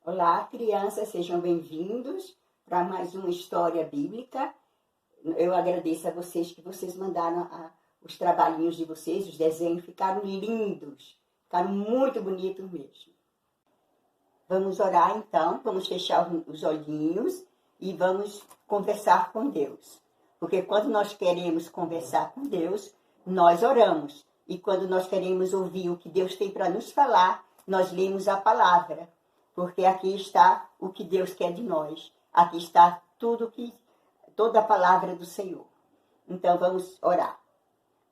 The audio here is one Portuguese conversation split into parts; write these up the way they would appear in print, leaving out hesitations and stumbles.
Olá, crianças, sejam bem-vindos para mais uma história bíblica. Eu agradeço a vocês que vocês mandaram os trabalhinhos de vocês, os desenhos ficaram lindos, ficaram muito bonitos mesmo. Vamos orar então, vamos fechar os olhinhos e vamos conversar com Deus. Porque quando nós queremos conversar com Deus, nós oramos. E quando nós queremos ouvir o que Deus tem para nos falar, nós lemos a palavra. Porque aqui está o que Deus quer de nós. Aqui está toda a palavra do Senhor. Então vamos orar.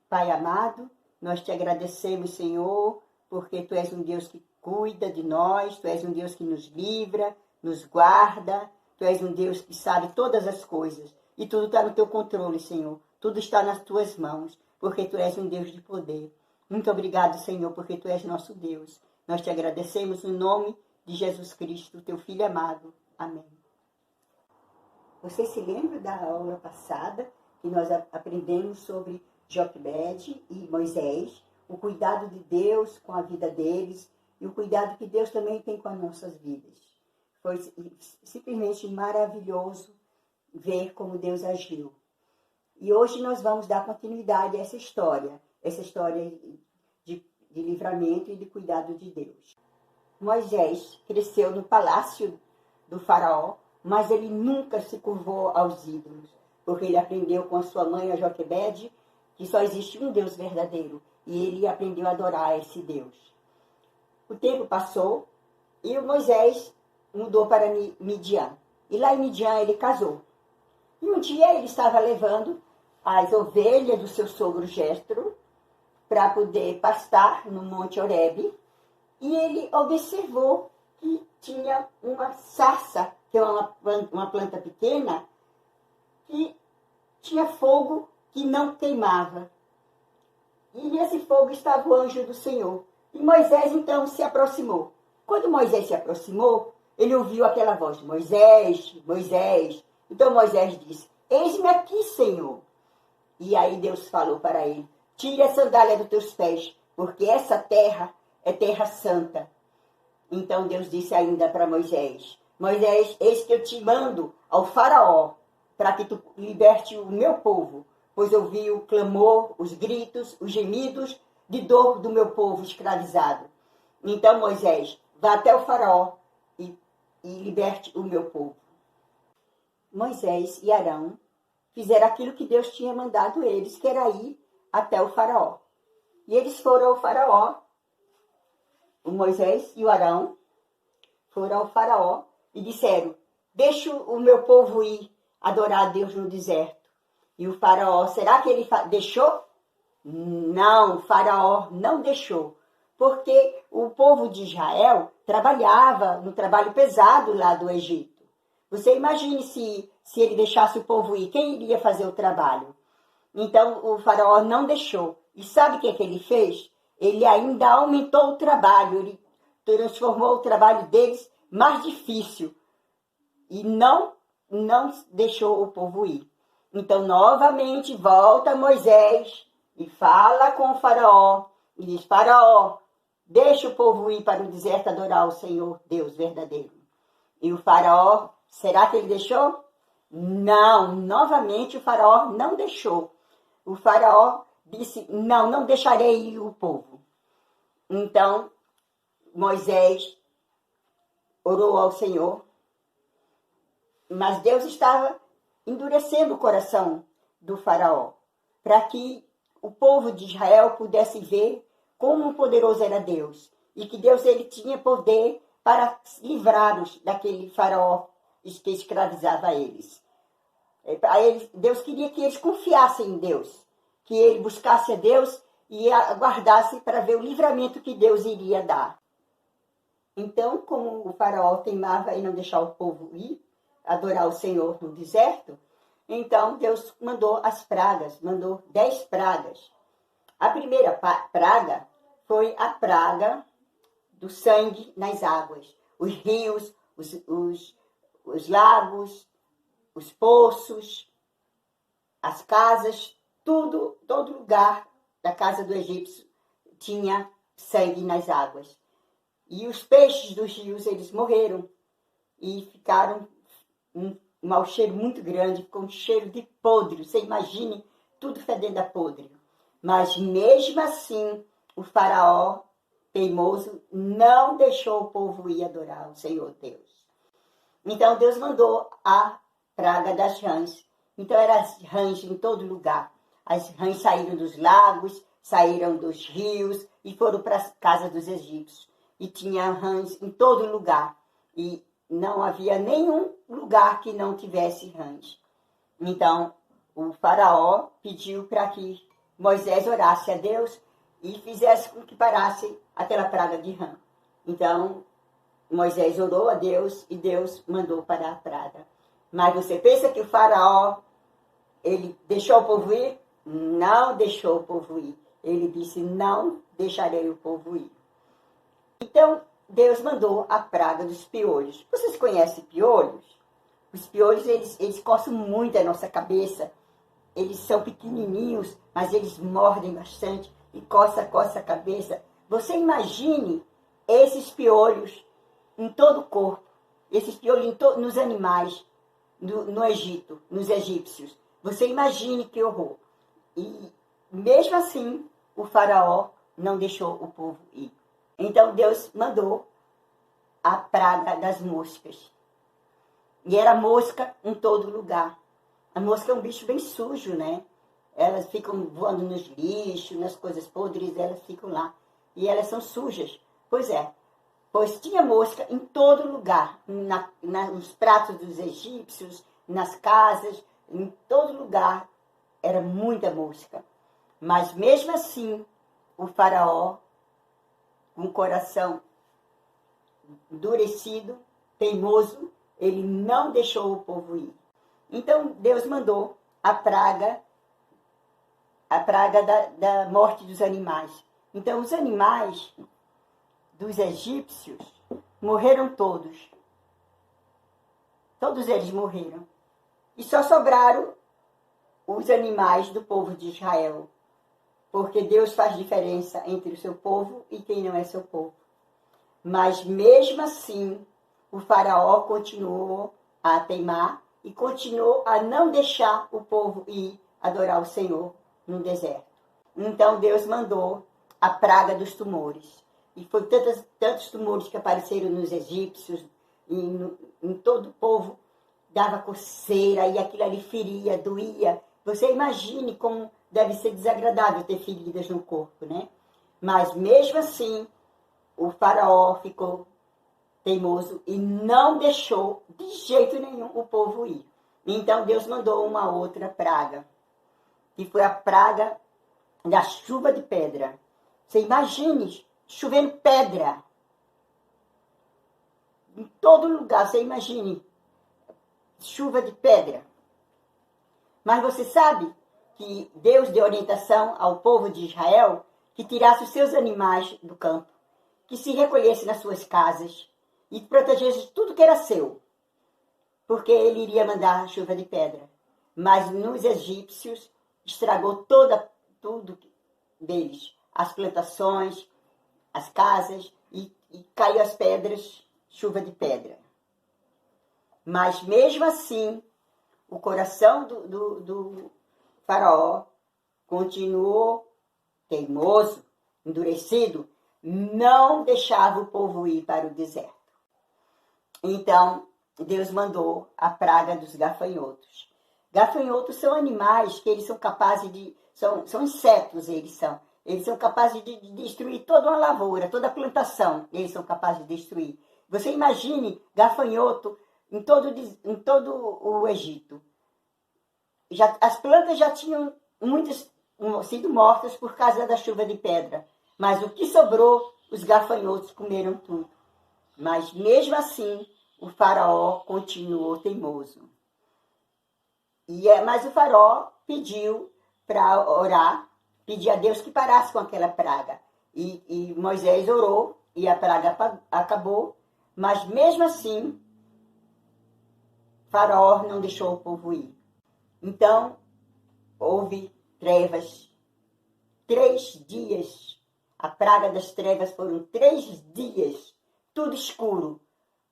Pai amado, nós te agradecemos, Senhor, porque Tu és um Deus que cuida de nós, Tu és um Deus que nos livra, nos guarda, Tu és um Deus que sabe todas as coisas. E tudo está no Teu controle, Senhor. Tudo está nas Tuas mãos, porque Tu és um Deus de poder. Muito obrigado, Senhor, porque Tu és nosso Deus. Nós te agradecemos no nome de Jesus Cristo, Teu Filho amado. Amém. Você se lembra da aula passada que nós aprendemos sobre Joquebede e Moisés, o cuidado de Deus com a vida deles e o cuidado que Deus também tem com as nossas vidas. Foi simplesmente maravilhoso ver como Deus agiu. E hoje nós vamos dar continuidade a essa história de livramento e de cuidado de Deus. Moisés cresceu no palácio do faraó, mas ele nunca se curvou aos ídolos, porque ele aprendeu com a sua mãe, a Joquebede, que só existe um Deus verdadeiro, e ele aprendeu a adorar esse Deus. O tempo passou e o Moisés mudou para Midian. E lá em Midian ele casou. E um dia ele estava levando as ovelhas do seu sogro Jétro para poder pastar no Monte Horebe, e ele observou que tinha uma sarça, que é uma planta pequena, que tinha fogo que não queimava. E nesse fogo estava o anjo do Senhor. E Moisés então se aproximou. Quando Moisés se aproximou, ele ouviu aquela voz: Moisés, Moisés. Então Moisés disse: eis-me aqui, Senhor. E aí Deus falou para ele: tire a sandália dos teus pés, porque essa terra é terra santa. Então Deus disse ainda para Moisés: Moisés, eis que eu te mando ao faraó, para que tu liberte o meu povo, pois ouvi o clamor, os gritos, os gemidos de dor do meu povo escravizado. Então Moisés, vá até o faraó e liberte o meu povo. Moisés e Arão fizeram aquilo que Deus tinha mandado eles, que era ir até o faraó. E eles foram ao faraó, o Moisés e o Arão foram ao faraó e disseram: deixa o meu povo ir adorar a Deus no deserto. E o faraó, será que ele deixou? Não, o faraó não deixou. Porque o povo de Israel trabalhava no trabalho pesado lá do Egito. Você imagine se ele deixasse o povo ir, quem iria fazer o trabalho? Então o faraó não deixou. E sabe o que ele fez? Ele ainda aumentou o trabalho, ele transformou o trabalho deles mais difícil. E não deixou o povo ir. Então, novamente, volta Moisés e fala com o faraó. E diz: faraó, deixa o povo ir para o deserto adorar o Senhor, Deus verdadeiro. E o faraó, será que ele deixou? Não, novamente o faraó não deixou. O faraó disse: não deixarei ir o povo. Então, Moisés orou ao Senhor, mas Deus estava endurecendo o coração do faraó, para que o povo de Israel pudesse ver como poderoso era Deus, e que Deus ele tinha poder para livrá-los daquele faraó que escravizava eles. Deus queria que eles confiassem em Deus, que ele buscasse a Deus e aguardasse para ver o livramento que Deus iria dar. Então, como o faraó teimava em não deixar o povo ir adorar o Senhor no deserto, então Deus mandou as pragas, mandou 10 pragas. A primeira praga foi a praga do sangue nas águas. Os rios, os lagos, os poços, as casas, todo lugar da casa do egípcio tinha sangue nas águas. E os peixes dos rios, eles morreram. E ficaram um mau cheiro muito grande, com um cheiro de podre. Você imagine tudo fedendo a podre. Mas mesmo assim, o faraó teimoso não deixou o povo ir adorar o Senhor Deus. Então Deus mandou a praga das rãs. Então eram rãs em todo lugar. As rãs saíram dos lagos, saíram dos rios e foram para a casa dos egípcios. E tinha rãs em todo lugar. E não havia nenhum lugar que não tivesse rãs. Então o faraó pediu para que Moisés orasse a Deus e fizesse com que parasse aquela praga de rã. Então Moisés orou a Deus e Deus mandou parar a praga. Mas você pensa que o faraó, ele deixou o povo ir? Não deixou o povo ir. Ele disse, não deixarei o povo ir. Então, Deus mandou a praga dos piolhos. Vocês conhecem piolhos? Os piolhos, eles coçam muito a nossa cabeça. Eles são pequenininhos, mas eles mordem bastante e coça a cabeça. Você imagine esses piolhos em todo o corpo, esses piolhos nos animais, no Egito, nos egípcios. Você imagine que horror. E mesmo assim, o faraó não deixou o povo ir. Então Deus mandou a praga das moscas. E era mosca em todo lugar. A mosca é um bicho bem sujo, né? Elas ficam voando nos lixos, nas coisas podres, elas ficam lá. E elas são sujas. Pois é. Pois tinha mosca em todo lugar, nos pratos dos egípcios, nas casas, em todo lugar era muita mosca. Mas mesmo assim, o faraó, com o coração endurecido, teimoso, ele não deixou o povo ir. Então Deus mandou a praga da morte dos animais. Então os animais dos egípcios morreram todos. Todos eles morreram. E só sobraram os animais do povo de Israel. Porque Deus faz diferença entre o seu povo e quem não é seu povo. Mas mesmo assim, o faraó continuou a teimar e continuou a não deixar o povo ir adorar o Senhor no deserto. Então Deus mandou a praga dos tumores. E foi tantos tumores que apareceram nos egípcios, em todo o povo, dava coceira, e aquilo ali feria, doía. Você imagine como deve ser desagradável ter feridas no corpo, né? Mas mesmo assim, o faraó ficou teimoso e não deixou de jeito nenhum o povo ir. Então Deus mandou uma outra praga, que foi a praga da chuva de pedra. Você imagine chovendo pedra em todo lugar, você imagine chuva de pedra. Mas você sabe que Deus deu orientação ao povo de Israel que tirasse os seus animais do campo, que se recolhesse nas suas casas e protegesse tudo que era seu, porque ele iria mandar chuva de pedra. Mas nos egípcios estragou tudo deles, as plantações, as casas, e caiu as pedras, chuva de pedra. Mas mesmo assim, o coração do faraó continuou teimoso, endurecido, não deixava o povo ir para o deserto. Então, Deus mandou a praga dos gafanhotos. Gafanhotos são animais que eles são capazes de... São insetos, eles são. Eles são capazes de destruir toda uma lavoura, toda a plantação. Eles são capazes de destruir. Você imagine gafanhoto em todo o Egito. As plantas já tinham muitas sido mortas por causa da chuva de pedra. Mas o que sobrou, os gafanhotos comeram tudo. Mas mesmo assim, o faraó continuou teimoso. Mas o faraó pediu para orar, pediu a Deus que parasse com aquela praga. E Moisés orou e a praga acabou. Mas mesmo assim, faraó não deixou o povo ir. Então, houve trevas. 3 dias. A praga das trevas foram 3 dias tudo escuro.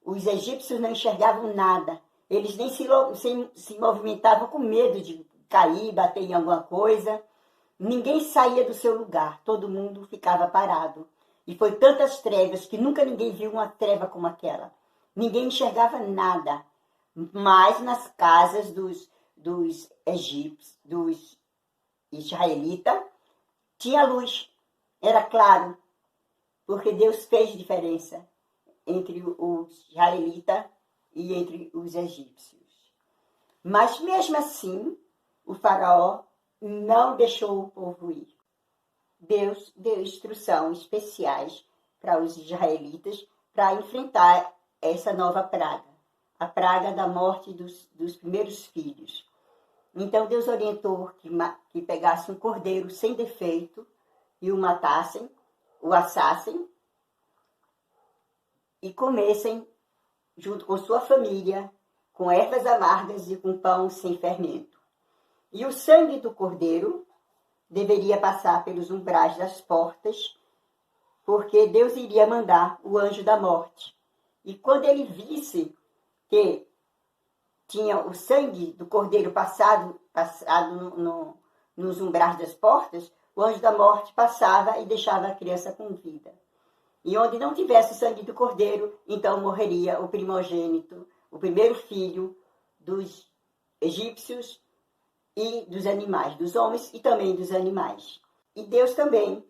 Os egípcios não enxergavam nada. Eles nem se movimentavam com medo de cair, bater em alguma coisa. Ninguém saía do seu lugar. Todo mundo ficava parado. E foi tantas trevas que nunca ninguém viu uma treva como aquela. Ninguém enxergava nada. Mas nas casas dos egípcios, dos israelitas, tinha luz. Era claro. Porque Deus fez diferença entre os israelitas e entre os egípcios. Mas mesmo assim, o faraó não deixou o povo ir. Deus deu instruções especiais para os israelitas para enfrentar essa nova praga, a praga da morte dos primeiros filhos. Então Deus orientou que pegasse um cordeiro sem defeito e o matassem, o assassem e comessem junto com sua família, com ervas amargas e com pão sem fermento. E o sangue do cordeiro deveria passar pelos umbrais das portas, porque Deus iria mandar o anjo da morte. E quando ele visse que tinha o sangue do cordeiro passado nos umbrais das portas, o anjo da morte passava e deixava a criança com vida. E onde não tivesse o sangue do cordeiro, então morreria o primogênito, o primeiro filho dos egípcios e dos animais, dos homens e também dos animais. E Deus também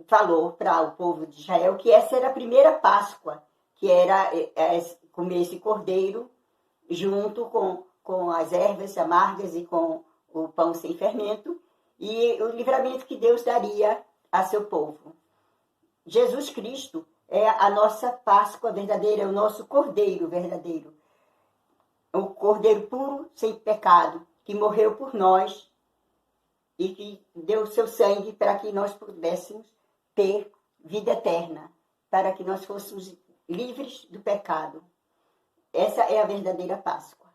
falou para o povo de Israel que essa era a primeira Páscoa, que era comer esse cordeiro junto com as ervas amargas e com o pão sem fermento, e o livramento que Deus daria a seu povo. Jesus Cristo é a nossa Páscoa verdadeira, é o nosso Cordeiro verdadeiro. O Cordeiro puro, sem pecado, que morreu por nós e que deu o seu sangue para que nós pudéssemos ter vida eterna, para que nós fôssemos livres do pecado. Essa é a verdadeira Páscoa.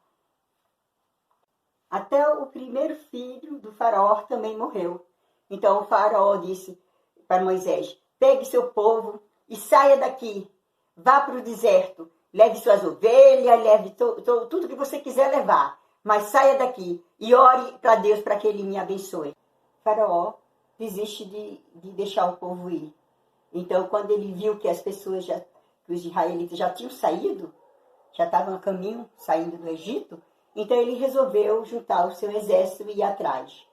Até o primeiro filho do faraó também morreu. Então o faraó disse para Moisés: pegue seu povo e saia daqui. Vá para o deserto. Leve suas ovelhas, leve tudo que você quiser levar. Mas saia daqui e ore para Deus para que Ele me abençoe. O faraó desiste de deixar o povo ir. Então, quando ele viu que as pessoas, que os israelitas já tinham saído, já estavam a caminho, saindo do Egito, então ele resolveu juntar o seu exército e ir atrás.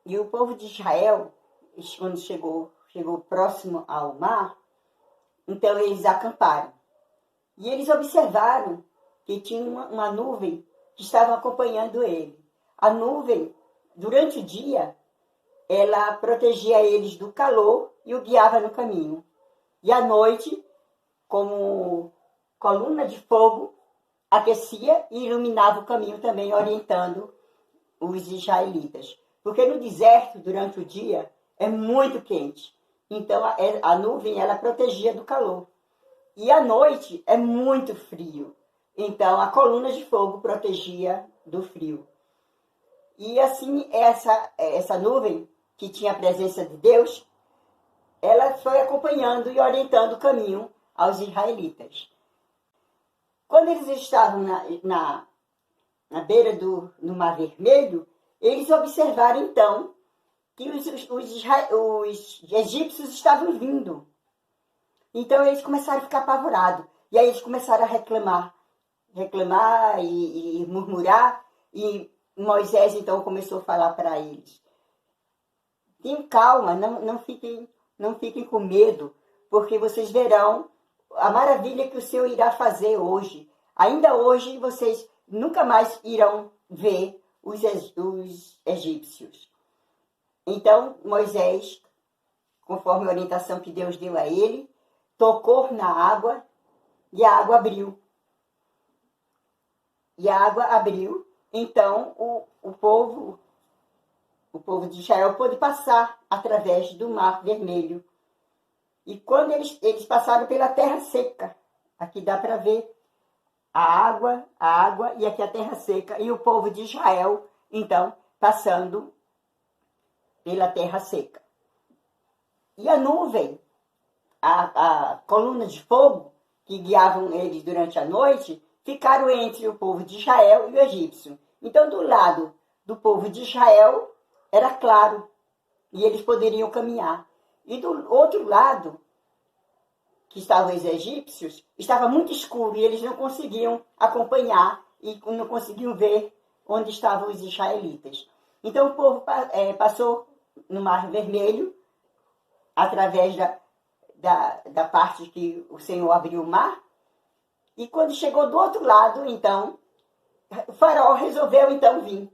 E o povo de Israel, quando chegou próximo ao mar, então eles acamparam. E eles observaram que tinha uma nuvem que estava acompanhando ele. A nuvem, durante o dia, ela protegia eles do calor e o guiava no caminho. E à noite, como coluna de fogo, aquecia e iluminava o caminho também, orientando os israelitas. Porque no deserto, durante o dia, é muito quente. Então a nuvem ela protegia do calor. E à noite é muito frio. Então a coluna de fogo protegia do frio. E assim essa nuvem, que tinha a presença de Deus, ela foi acompanhando e orientando o caminho aos israelitas. Quando eles estavam na beira no Mar Vermelho, eles observaram então que os egípcios estavam vindo. Então eles começaram a ficar apavorados. E aí eles começaram a reclamar e murmurar. E Moisés então começou a falar para eles: tenham calma, não fiquem com medo, porque vocês verão a maravilha que o Senhor irá fazer hoje. Ainda hoje vocês nunca mais irão ver os egípcios. Então Moisés, conforme a orientação que Deus deu a ele, tocou na água e a água abriu. E a água abriu, então o povo de Israel pôde passar através do Mar Vermelho. E quando eles passaram pela terra seca, aqui dá para ver a água e aqui a terra seca. E o povo de Israel, então, passando pela terra seca. E a nuvem a coluna de fogo que guiavam eles durante a noite ficaram entre o povo de Israel e o egípcio. Então, do lado do povo de Israel era claro e eles poderiam caminhar. E do outro lado, que estavam os egípcios, estava muito escuro e eles não conseguiam acompanhar e não conseguiam ver onde estavam os israelitas. Então, o povo passou no Mar Vermelho, através da parte que o Senhor abriu o mar. E quando chegou do outro lado, então, o faraó resolveu então vir.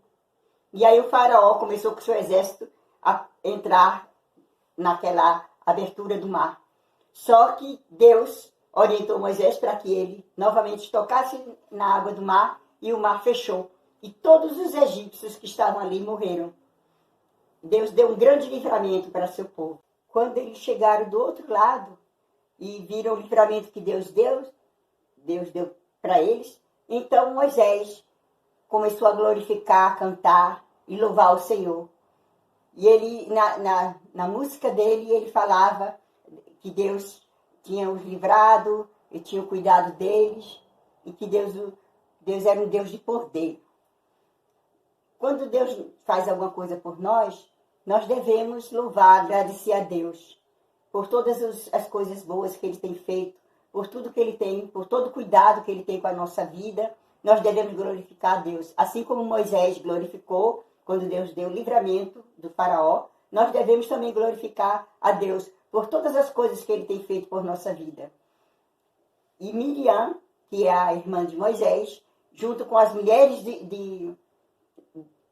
E aí o faraó começou com seu exército a entrar naquela abertura do mar. Só que Deus orientou Moisés para que ele novamente tocasse na água do mar e o mar fechou. E todos os egípcios que estavam ali morreram. Deus deu um grande livramento para seu povo. Quando eles chegaram do outro lado e viram o livramento que Deus deu para eles, então Moisés começou a glorificar, cantar e louvar o Senhor. E ele, na música dele, ele falava que Deus tinha os livrado, e tinha cuidado deles, e que Deus era um Deus de poder. Quando Deus faz alguma coisa por nós devemos louvar, agradecer a Deus por todas as coisas boas que Ele tem feito, por tudo que Ele tem, por todo o cuidado que Ele tem com a nossa vida. Nós devemos glorificar a Deus. Assim como Moisés glorificou quando Deus deu o livramento do faraó, nós devemos também glorificar a Deus por todas as coisas que Ele tem feito por nossa vida. E Miriam, que é a irmã de Moisés, junto com as mulheres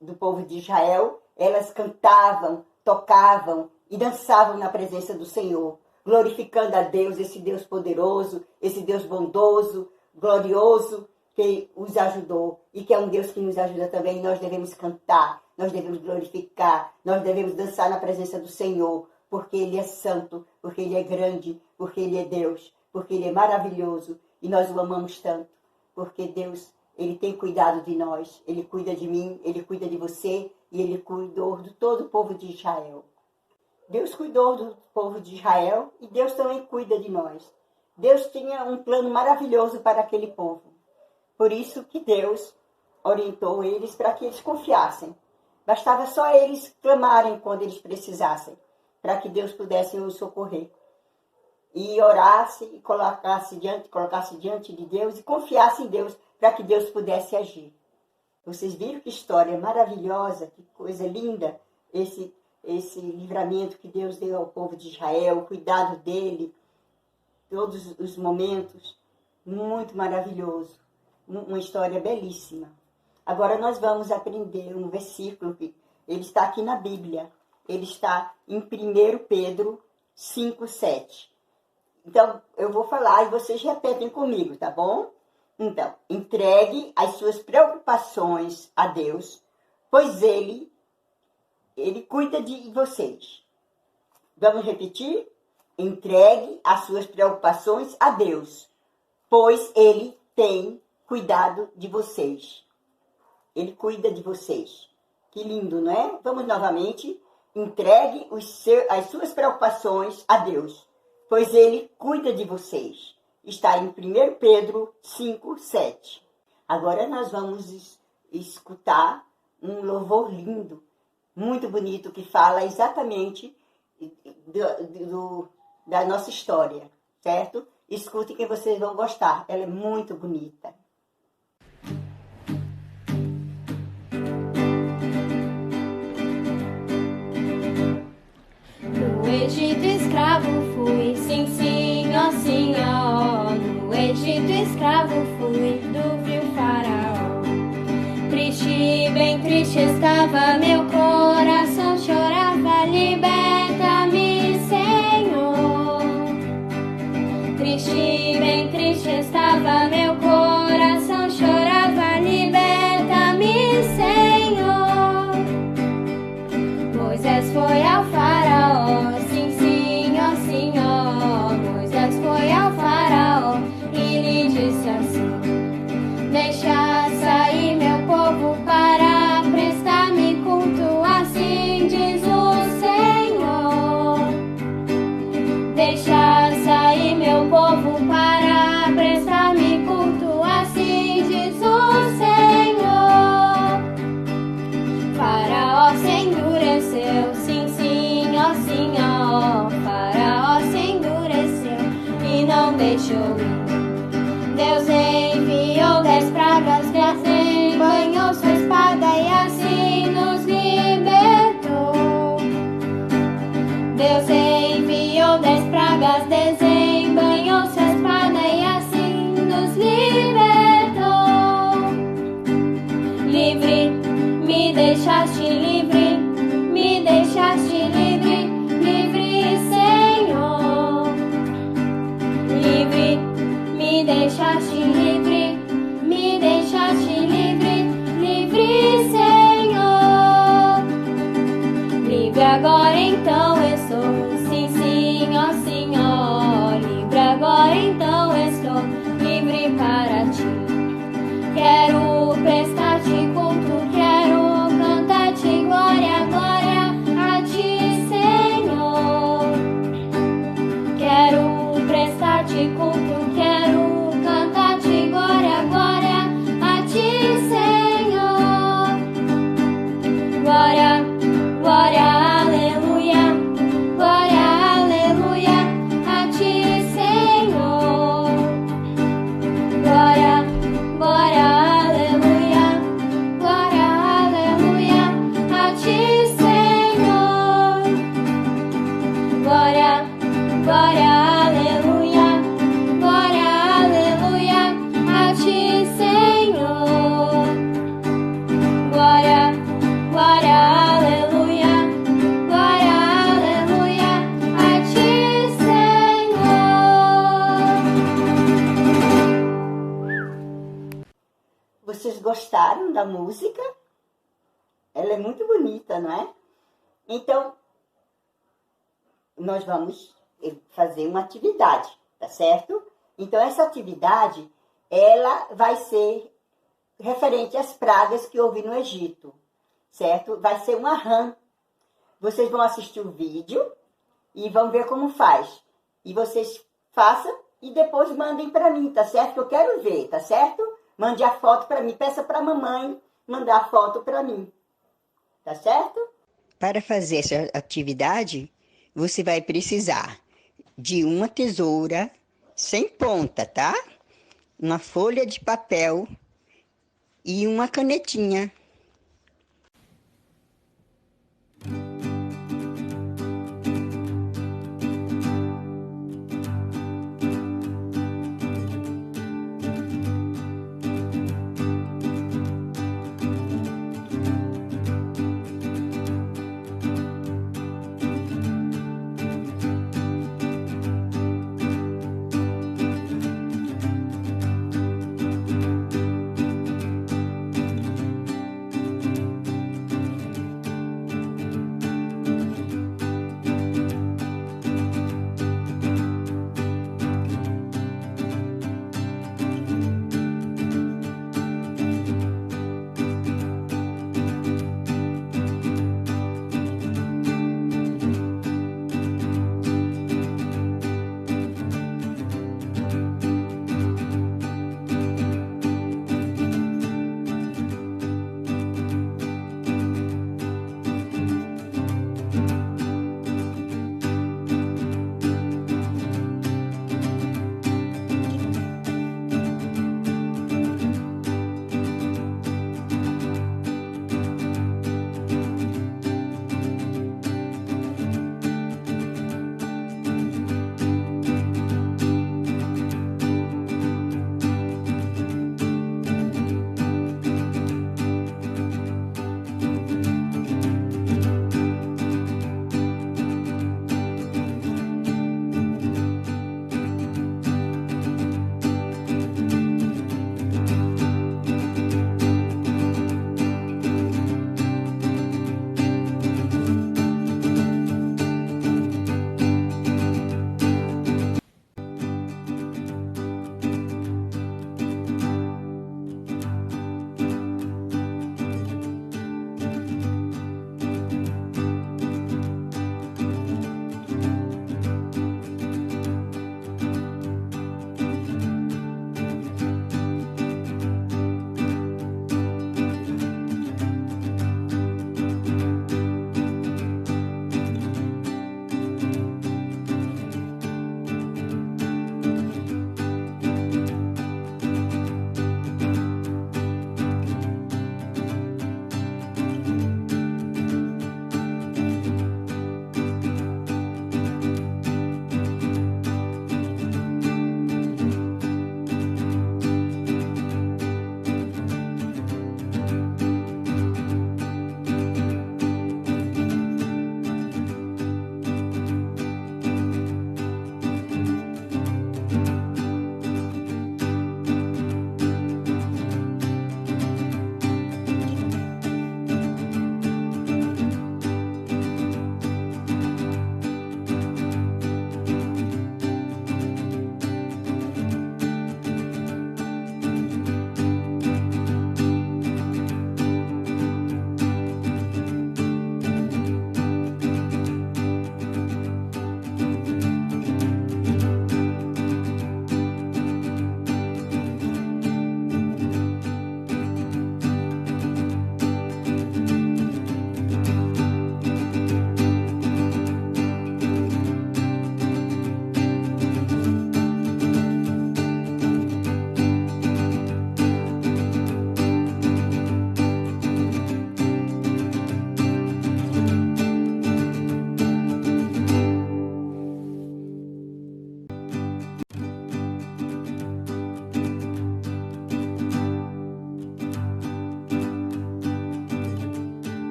do povo de Israel, elas cantavam, tocavam e dançavam na presença do Senhor, glorificando a Deus, esse Deus poderoso, esse Deus bondoso, glorioso, que os ajudou e que é um Deus que nos ajuda também. Nós devemos cantar, nós devemos glorificar, nós devemos dançar na presença do Senhor, porque Ele é santo, porque Ele é grande, porque Ele é Deus, porque Ele é maravilhoso e nós o amamos tanto, porque Deus, Ele tem cuidado de nós, Ele cuida de mim, Ele cuida de você e Ele cuidou de todo o povo de Israel. Deus cuidou do povo de Israel e Deus também cuida de nós. Deus tinha um plano maravilhoso para aquele povo. Por isso que Deus orientou eles para que eles confiassem. Bastava só eles clamarem quando eles precisassem, para que Deus pudesse os socorrer. E orasse e colocasse diante de Deus e confiasse em Deus para que Deus pudesse agir. Vocês viram que história maravilhosa, que coisa linda, esse livramento que Deus deu ao povo de Israel, o cuidado dele, todos os momentos, muito maravilhoso. Uma história belíssima. Agora nós vamos aprender um versículo que ele está aqui na Bíblia. Ele está em 1 Pedro 5:7. Então, eu vou falar e vocês repetem comigo, tá bom? Então, entregue as suas preocupações a Deus, pois Ele cuida de vocês. Vamos repetir? Entregue as suas preocupações a Deus, pois Ele tem cuidado de vocês. Ele cuida de vocês. Que lindo, não é? Vamos novamente. Entregue as suas preocupações a Deus, pois Ele cuida de vocês. Está em 1 Pedro 5:7. Agora nós vamos escutar um louvor lindo, muito bonito, que fala exatamente da nossa história, certo? Escutem que vocês vão gostar. Ela é muito bonita. No Egito escravo fui, sim, sim, ó Senhor. No Egito escravo fui do vil faraó. Triste, bem triste estava meu coração, chorava, liberta-me, Senhor. Triste, bem triste estava meu coração, chorava, liberta-me, Senhor. Moisés foi ao faraó, sim, sim, ó Senhor. Moisés foi ao faraó e lhe disse assim: deixa sair meu povo para prestar-me culto a assim, ó. Faraó se endureceu e não deixou ir. Deus enviou 10 pragas, desembanhou sua espada e assim nos libertou. Deus enviou 10 pragas, desembanhou sua espada e assim nos libertou. Livre, me deixaste livre, me deixaste livre, livre, Senhor. Livre, me deixaste livre, me deixaste livre, livre, Senhor. Livre agora então estou, sim, sim, ó Senhor. Livre agora então estou, livre para ti. Quero prestar-te culto, quero cantar-te glória, glória a ti, Senhor. Quero prestar-te culto, quero cantar-te glória, glória a ti, Senhor. Glória, glória, aleluia, glória, aleluia a ti, Senhor. Glória, glória, aleluia, glória, aleluia a ti, Senhor. Glória, glória, aleluia, glória, aleluia a ti, Senhor. Glória, glória, aleluia, glória, aleluia a ti, Senhor. Vocês gostaram da música? Ela é muito bonita, não é? Então, nós vamos fazer uma atividade, tá certo? Então, essa atividade, ela vai ser referente às pragas que houve no Egito, certo? Vai ser uma rã. Vocês vão assistir o vídeo e vão ver como faz. E vocês façam e depois mandem para mim, tá certo? Que eu quero ver, tá certo? Mande a foto para mim, peça para a mamãe mandar a foto para mim, tá certo? Para fazer essa atividade, você vai precisar de uma tesoura sem ponta, tá? Uma folha de papel e uma canetinha